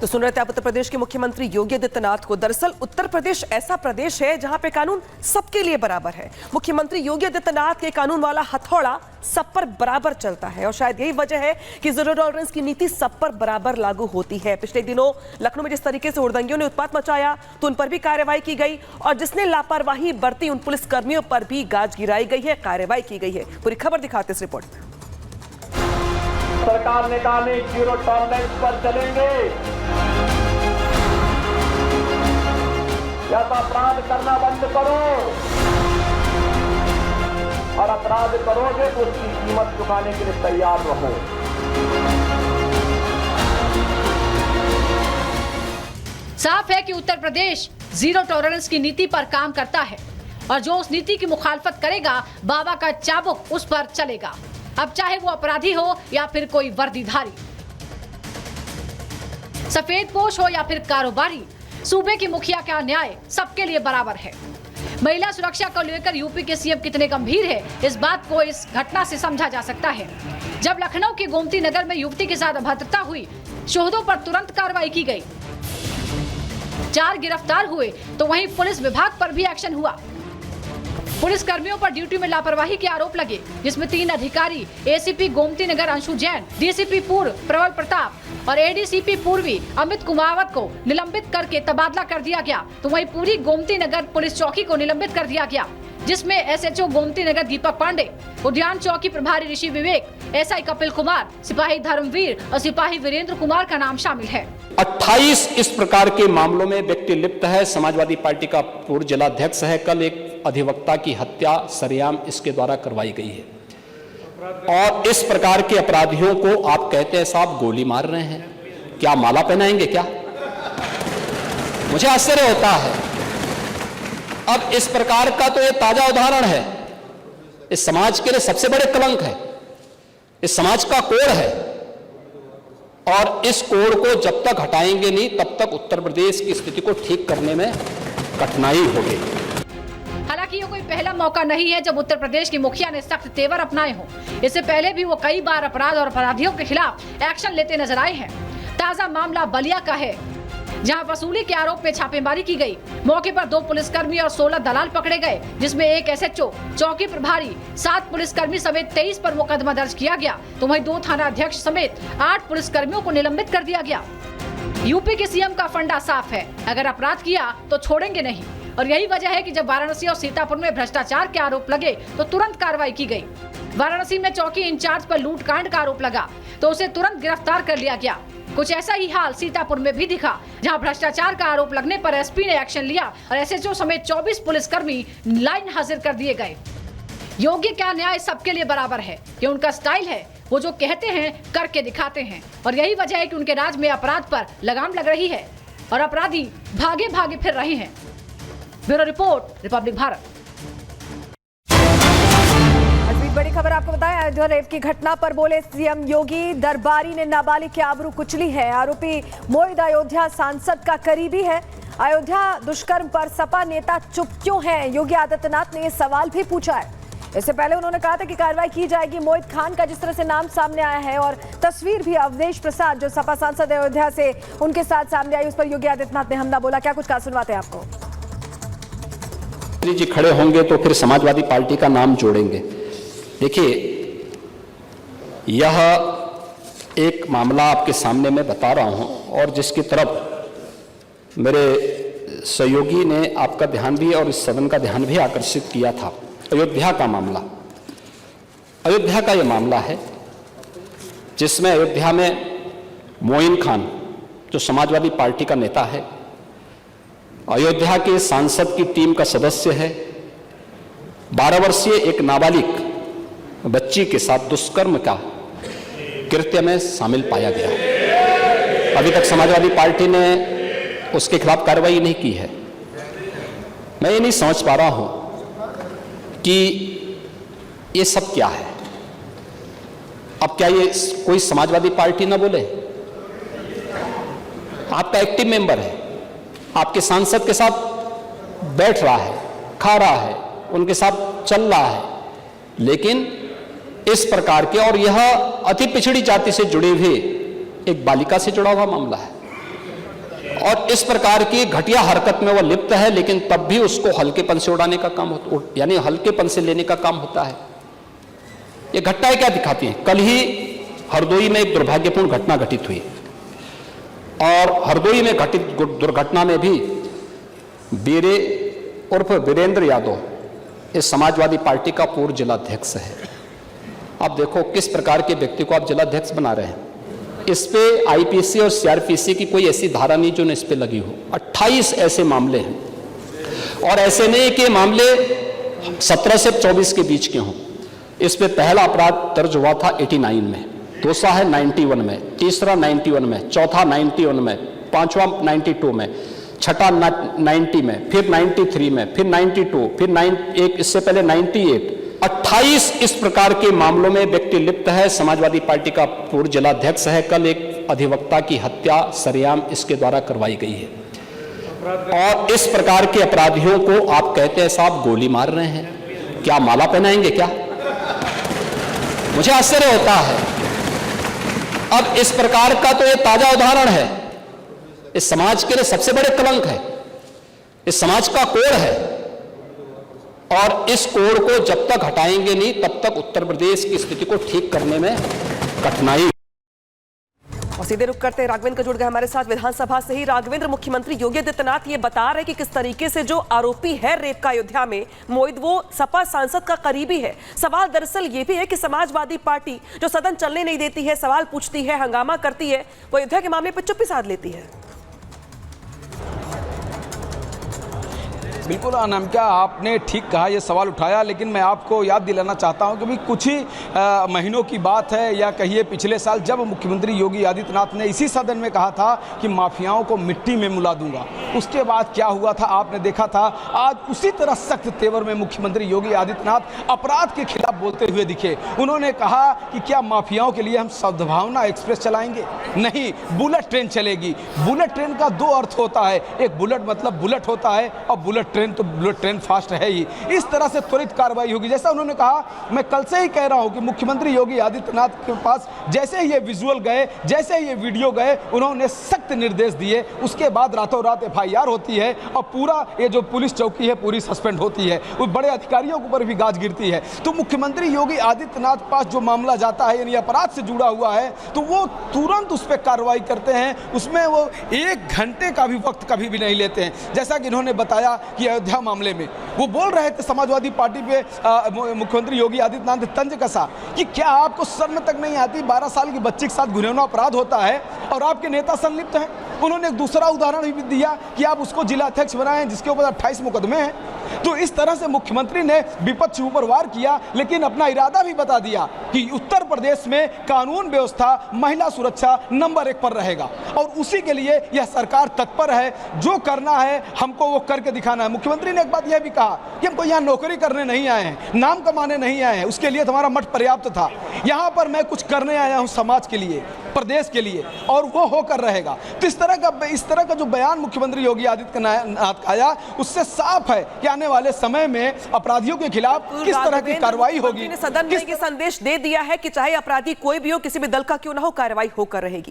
तो सुन रहे थे आप उत्तर प्रदेश के मुख्यमंत्री योगी आदित्यनाथ को। दरअसल उत्तर प्रदेश ऐसा प्रदेश है जहां पे कानून सबके लिए बराबर है। मुख्यमंत्री योगी आदित्यनाथ के कानून वाला हथौड़ा सब पर बराबर चलता है और शायद यही वजह है कि जीरो टॉलरेंस की नीति सब पर बराबर लागू होती है। पिछले दिनों लखनऊ में जिस तरीके से हुड़दंगियों ने उत्पात मचाया तो उन पर भी कार्रवाई की गई और जिसने लापरवाही बरती उन पुलिस कर्मियों पर भी गाज गिराई गई है, कार्रवाई की गई है। पूरी खबर दिखाते इस रिपोर्ट में। सरकार ने कहा नहीं, जीरो टॉलरेंस पर चलेंगे। या तो अपराध करना बंद करो और अपराध करोगे तो उसकी कीमत चुकाने के लिए तैयार रहो। साफ है कि उत्तर प्रदेश जीरो टॉलरेंस की नीति पर काम करता है और जो उस नीति की मुखालफत करेगा बाबा का चाबुक उस पर चलेगा, अब चाहे वो अपराधी हो या फिर कोई वर्दीधारी, सफेदपोश हो या फिर कारोबारी। सूबे की मुखिया का न्याय सबके लिए बराबर है। महिला सुरक्षा को लेकर यूपी के सीएम कितने गंभीर है, इस बात को इस घटना से समझा जा सकता है। जब लखनऊ के गोमती नगर में युवती के साथ अभद्रता हुई, शोहदों पर तुरंत कार्रवाई की गई, 4 गिरफ्तार हुए तो वहीं पुलिस विभाग पर भी एक्शन हुआ। पुलिस कर्मियों पर ड्यूटी में लापरवाही के आरोप लगे, जिसमें 3 अधिकारी एसीपी गोमती नगर अंशु जैन, डीसीपी पूर्व प्रबल प्रताप और एडीसीपी पूर्वी अमित कुमावत को निलंबित करके तबादला कर दिया गया। तो वहीं पूरी गोमती नगर पुलिस चौकी को निलंबित कर दिया गया, जिसमें एसएचओ गोमती नगर दीपक पांडे, उद्यान चौकी प्रभारी ऋषि विवेक, एसआई कपिल कुमार, सिपाही धर्मवीर और सिपाही वीरेंद्र कुमार का नाम शामिल है। 28 इस प्रकार के मामलों में व्यक्ति लिप्त है। समाजवादी पार्टी का पूर्व जिलाध्यक्ष है। कल एक अधिवक्ता की हत्या सरेआम इसके द्वारा करवाई गई है और इस प्रकार के अपराधियों को आप कहते हैं साहब गोली मार रहे हैं, क्या माला पहनाएंगे क्या? मुझे आश्चर्य होता है। अब इस प्रकार का तो ये ताजा उदाहरण है, इस समाज के लिए सबसे बड़े कलंक है, इस समाज का कोड है और इस कोड को जब तक हटाएंगे नहीं तब तक उत्तर प्रदेश की स्थिति को ठीक करने में कठिनाई होगी। हालांकि ये कोई पहला मौका नहीं है जब उत्तर प्रदेश की मुखिया ने सख्त तेवर अपनाए हों। इससे पहले भी वो कई बार अपराध और अपराधियों के खिलाफ एक्शन लेते नजर आए हैं। ताजा मामला बलिया का है, जहां वसूली के आरोप में छापेमारी की गई। मौके पर 2 पुलिसकर्मी और 16 दलाल पकड़े गए, जिसमें एक एसएचओ, चौकी प्रभारी, 7 पुलिसकर्मी समेत 23 पर मुकदमा दर्ज किया गया। तो वहीं 2 थाना अध्यक्ष समेत 8 पुलिसकर्मियों को निलंबित कर दिया गया। यूपी के सीएम का फंडा साफ है, अगर अपराध किया तो छोड़ेंगे नहीं और यही वजह है कि जब वाराणसी और सीतापुर में भ्रष्टाचार के आरोप लगे तो तुरंत कार्रवाई की गई। वाराणसी में चौकी इंचार्ज पर लूटकांड का आरोप लगा तो उसे तुरंत गिरफ्तार कर लिया गया। कुछ ऐसा ही हाल सीतापुर में भी दिखा, जहां भ्रष्टाचार का आरोप लगने पर एसपी ने एक्शन लिया और एसएचओ समेत 24 पुलिसकर्मी लाइन हाजिर कर दिए गए। योगी का न्याय सबके लिए बराबर है, ये उनका स्टाइल है। वो जो कहते हैं करके दिखाते हैं और यही वजह है कि उनके राज में अपराध पर लगाम लग रही है और अपराधी भागे भागे फिर रहे हैं। Bureau report, Republic Bharat. बड़ी खबर आपको बताएं, अयोध्या रेप की घटना पर बोले सीएम योगी, दरबारी ने नाबालिग की आबरू कुचली है। आरोपी मोहित अयोध्या सांसद का करीबी है। अयोध्या दुष्कर्म पर सपा नेता चुप क्यों हैं? योगी आदित्यनाथ ने यह सवाल भी पूछा है। इससे पहले उन्होंने कहा था कि कार्रवाई की जाएगी। मोहित खान का जिस तरह से नाम सामने आया है और तस्वीर भी अवधेश प्रसाद जो सपा सांसद अयोध्या से उनके साथ सामने आई, उस पर योगी आदित्यनाथ ने हमला बोला। क्या कुछ कहा, सुनवाते हैं आपको। जी खड़े होंगे तो फिर समाजवादी पार्टी का नाम जोड़ेंगे। देखिए, यह एक मामला आपके सामने मैं बता रहा हूं और जिसकी तरफ मेरे सहयोगी ने आपका ध्यान भी और इस सदन का ध्यान भी आकर्षित किया था। अयोध्या का मामला, अयोध्या का यह मामला है जिसमें अयोध्या में मोइन खान जो समाजवादी पार्टी का नेता है, अयोध्या के सांसद की टीम का सदस्य है, 12 वर्षीय एक नाबालिग बच्ची के साथ दुष्कर्म का कृत्य में शामिल पाया गया। अभी तक समाजवादी पार्टी ने उसके खिलाफ कार्रवाई नहीं की है। मैं ये नहीं समझ पा रहा हूं कि ये सब क्या है। अब क्या ये कोई समाजवादी पार्टी ना बोले? आपका एक्टिव मेंबर है, आपके सांसद के साथ बैठ रहा है, खा रहा है, उनके साथ चल रहा है, लेकिन इस प्रकार के, और यह अति पिछड़ी जाति से जुड़े हुए एक बालिका से जुड़ा हुआ मामला है। और इस प्रकार की घटिया हरकत में वो लिप्त है, लेकिन तब भी उसको हल्केपन से उड़ाने का काम होता, यानी हल्केपन से लेने का काम होता है। ये घटनाएं क्या दिखाती हैं? कल ही हरदोई में एक दुर्भाग्यपूर्ण घटना घटित हुई और हरदोई में घटित दुर्घटना में भी बीरे उर्फ वीरेंद्र यादव इस समाजवादी पार्टी का पूर्व जिलाध्यक्ष है। आप देखो किस प्रकार के व्यक्ति को आप जिलाध्यक्ष बना रहे हैं। इस पे आईपीसी और सीआरपीसी की कोई ऐसी धारा नहीं जो इस पे लगी हो। 28 ऐसे मामले हैं और ऐसे नहीं कि मामले 17 से 24 के बीच के हों। इस पे पहला अपराध दर्ज हुआ था 89 में, दूसरा है 91 में, तीसरा 91 में, चौथा 91 में, पांचवा 92 में, छठा 90 में, फिर 93 में, फिर 92, फिर एक इससे पहले 98। 28 इस प्रकार के मामलों में व्यक्ति लिप्त है। समाजवादी पार्टी का पूर्व जिलाध्यक्ष है। कल एक अधिवक्ता की हत्या सरेआम इसके द्वारा करवाई गई है और इस प्रकार के अपराधियों को आप कहते हैं साहब गोली मार रहे हैं, क्या माला पहनाएंगे क्या? मुझे आश्चर्य होता है। अब इस प्रकार का तो ये ताजा उदाहरण है, इस समाज के लिए सबसे बड़े कलंक है, इस समाज का कोड है और इस कोड को जब तक हटाएंगे नहीं तब तक उत्तर प्रदेश की स्थिति को ठीक करने में कठिनाई। और सीधे रुक करते हैं, राघवेंद्र का जुड़ गए हमारे साथ विधानसभा से ही। राघवेंद्र, मुख्यमंत्री योगी आदित्यनाथ ये बता रहे कि किस तरीके से जो आरोपी है रेप का अयोध्या में मोहित, वो सपा सांसद का करीबी है। सवाल दरअसल ये भी है कि समाजवादी पार्टी जो सदन चलने नहीं देती है, सवाल पूछती है, हंगामा करती है, वो अयोध्या के मामले पर चुप्पी साध लेती है। बिल्कुल अनामिका, आपने ठीक कहा, ये सवाल उठाया, लेकिन मैं आपको याद दिलाना चाहता हूं कि भी कुछ ही महीनों की बात है या कहिए पिछले साल, जब मुख्यमंत्री योगी आदित्यनाथ ने इसी सदन में कहा था कि माफियाओं को मिट्टी में मिला दूंगा। उसके बाद क्या हुआ था आपने देखा था। आज उसी तरह सख्त तेवर में मुख्यमंत्री योगी आदित्यनाथ अपराध के खिलाफ बोलते हुए दिखे। उन्होंने कहा कि क्या माफियाओं के लिए हम सद्भावना एक्सप्रेस चलाएंगे? नहीं, बुलेट ट्रेन चलेगी। बुलेट ट्रेन का दो अर्थ होता है, एक बुलेट मतलब बुलेट होता है और बुलेट तो बुलेट ट्रेन फास्ट है ही। इस तरह से त्वरित कार्रवाई होगी। जैसा उन्होंने कहा, मैं कल से ही कह रहा हूं कि मुख्यमंत्री योगी आदित्यनाथ के पास जैसे ही ये विजुअल गए, जैसे ही ये वीडियो गए, उन्होंने सख्त निर्देश दिए। उसके बाद रातों रात एफआईआर होती है और पूरा ये जो पुलिस चौकी है पूरी सस्पेंड होती है, वो बड़े अधिकारियों के ऊपर भी गाज गिरती है। तो मुख्यमंत्री योगी आदित्यनाथ के पास जो मामला जाता है यानी अपराध से जुड़ा हुआ है, तो वो तुरंत उस पर कार्रवाई करते हैं। उसमें वो 1 घंटे का भी वक्त कभी भी नहीं लेते हैं। जैसा कि इन्होंने बताया कि अयोध्या मामले में वो बोल रहे थे, समाजवादी पार्टी पे मुख्यमंत्री योगी आदित्यनाथ ने तंज कसा कि क्या आपको शर्म तक नहीं आती? 12 साल की बच्ची के साथ घिनौना अपराध होता है और आपके नेता संलिप्त हैं। उन्होंने एक दूसरा उदाहरण भी दिया कि आप उसको जिलाध्यक्ष बनाए जिसके ऊपर 28 मुकदमे हैं। तो इस तरह से मुख्यमंत्री ने विपक्ष के ऊपर वार किया, लेकिन अपना इरादा भी बता दिया कि उत्तर प्रदेश में कानून व्यवस्था, महिला सुरक्षा नंबर 1 पर रहेगा और उसी के लिए यह सरकार तत्पर है। जो करना है हमको वो करके दिखाना है। मुख्यमंत्री ने एक बात यह भी कहा कि हमको यहाँ नौकरी करने नहीं आए हैं, नाम कमाने नहीं आए हैं, उसके लिए तुम्हारा मठ पर्याप्त था। यहाँ पर मैं कुछ करने आया हूँ समाज के लिए, प्रदेश के लिए, और वो होकर रहेगा। तो इस तरह का जो बयान मुख्यमंत्री योगी आदित्यनाथ का आया, उससे साफ है कि आने वाले समय में अपराधियों के खिलाफ किस तरह की कार्रवाई होगी। सदन में ये संदेश दे दिया है कि चाहे अपराधी कोई भी हो, किसी भी दल का क्यों ना हो, कार्रवाई होकर रहेगी।